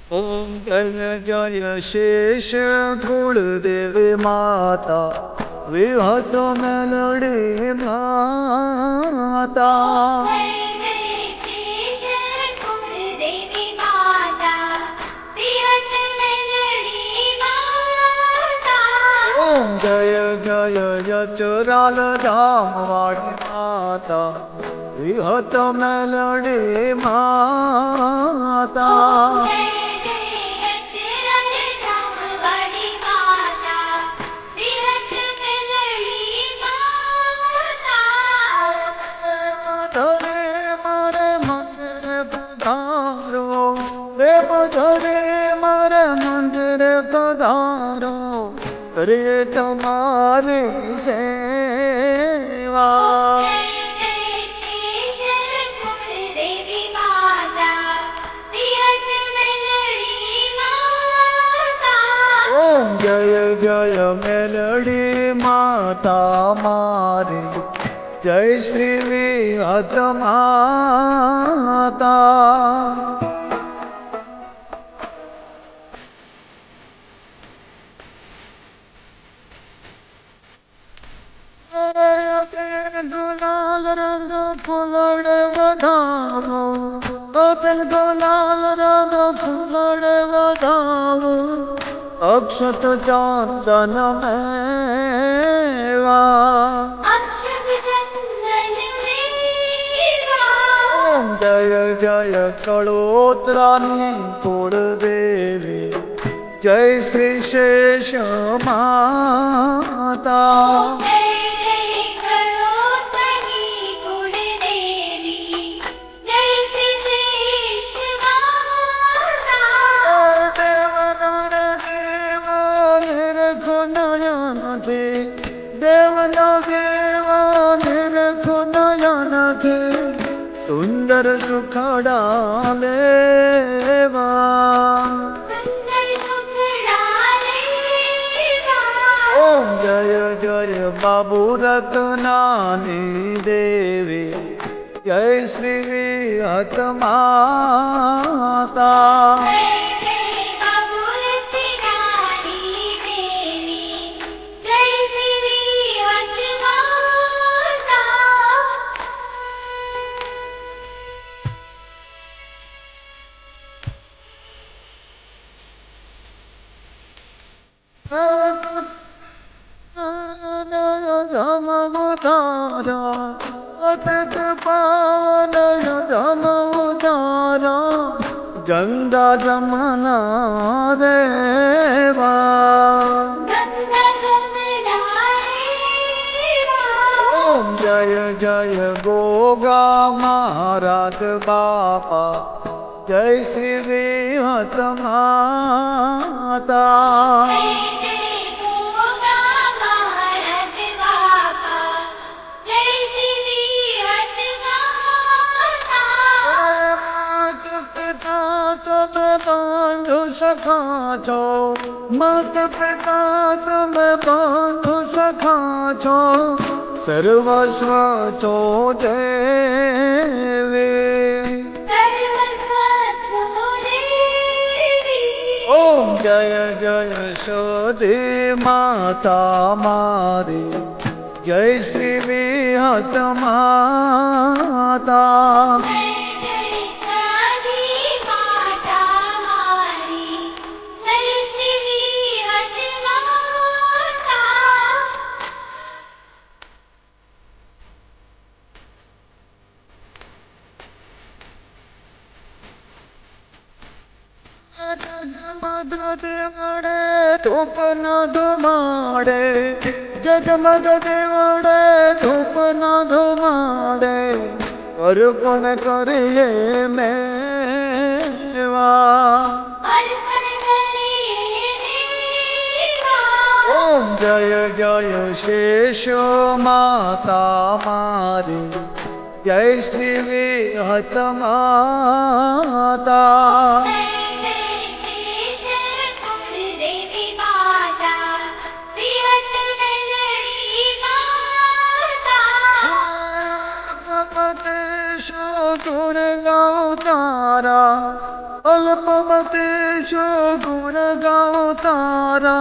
ઓમ જય જય શેષ કુળદેવી માતા વિહત મેલડી માતા. ઓમ જય જય યચરાલ ધામ વાળી માતા વિહત મેલડી માતા. મારે મંદિર પધારો રે તમારી સેવા. ઓમ જય જય મેલડી માતા મારી જય શ્રી વિહત માતા. ગુલાલ રંગ ફૂલડ વધાવો કપિલ ગુલાલ રંગ ફૂલડ વધાવો અક્ષત ચાંદન મેવા. ઓમ જય જય કળોતરાની કુળદેવી જય શ્રી શેષ માતા. દેવનો દેવા નિરખો નયન સુંદર સુખડા લેવા. ઓમ જય જય બાબુ રત્નાની દેવી જય શ્રી વિહત માતા. ગંગા જમના દેવા. ઓમ જય જય ગોગા મહારાજ બાપા જય શ્રી વિહત માતા. બંધુ સખા છો માત પિતા તમે બંધુ સખા છો સર્વસ્વ છો દેવી. ઓમ જય જય સદી માતા મારી જય શ્રી વિહત માતા. જગમગ દેવડે ધૂપ ન ધુમાડે જગમગ દેવડે ધૂપ ન ધુમાડે અર્પણ કરીએ મેવા. ઓમ જય જય શેષો માતા મારી જય શ્રી વિહત માતા. अल्पमतेषु गुण गाओ तारा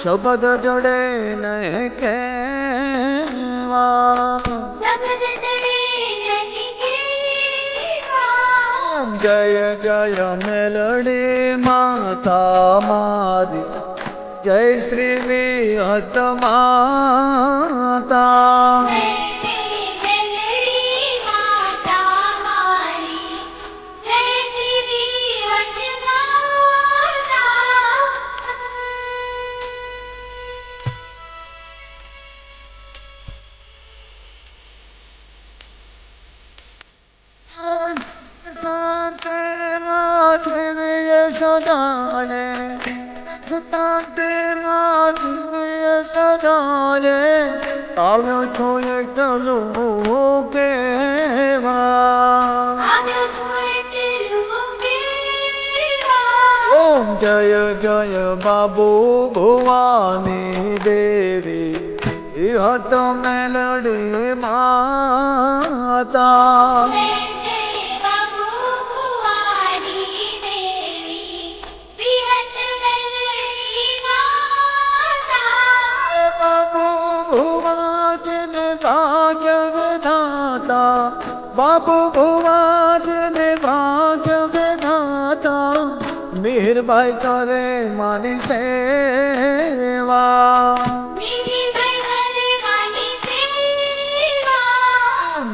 शब्द जड़े नहीं केवा शब्द जड़े नहीं केवा जय जय मेलडी माता मारी जय श्री विहत माता આવ્યો છો એકલો કેવા ઓમ જય જય બાબુ ભુવાની દેવી ઇહત મેલડી માતા बाबू भुवा ने भाग्य विधाता मिहिर भाई करे मानी सेवा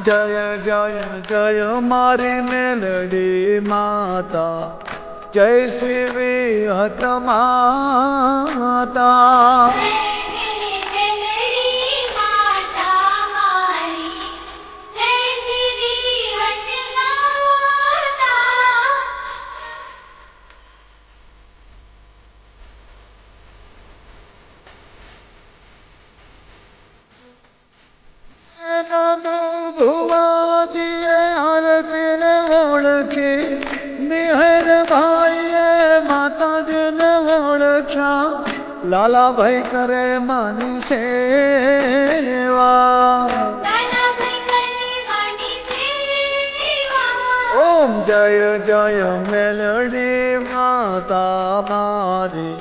जय जय जय मारी मेलडी माता जय श्री विहत माता ભુવાજીએ આરતીને ઓળખી મિહિર ભાઈએ માતાજીને ઓળખ્યા લાલાભાઈ કરે માની સેવા ઓમ જય જય મેલડી માતા મારી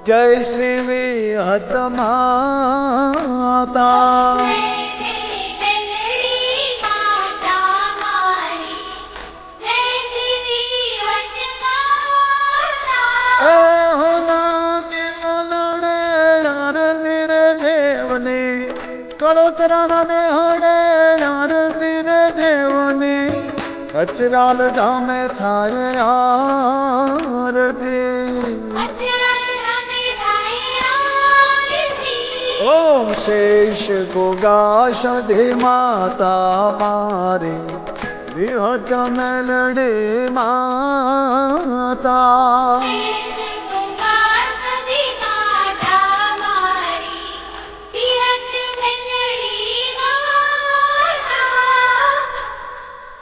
જય શ્રી વિહત માતા કળોતરાને હડે આરતી રે દેવની અચરાલ ધામે થાય આરતી ઓમ શેષ ગોગાશધી માતા મારી વિહત મેલડી માતા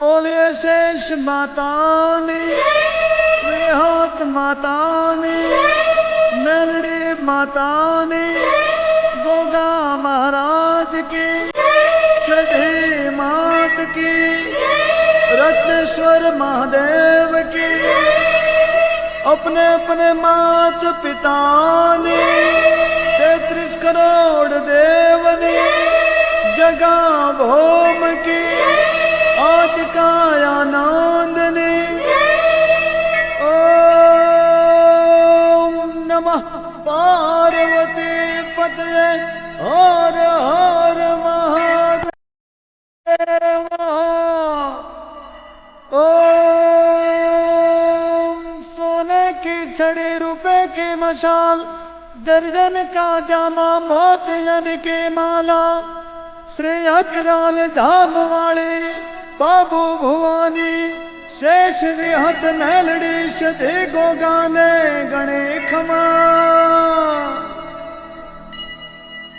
बोलिए शेष मातानी विहत मातानी मेलडी मातानी गोगा महाराज की श्री मात की रत्नेश्वर महादेव की अपने अपने मात पिता ने 33 करोड़ देवनी जगा भौम की आज कायानंद ने ओम नमः पार्वती पतये हर हर महादेव ओम सोने की छड़ी रुपए की मशाल दर्जन का जामा मोतियन की माला श्री अचराल धाम वाले बाबू भुवानी शेष विहत मेलडी सधे गोगाने गणे खमा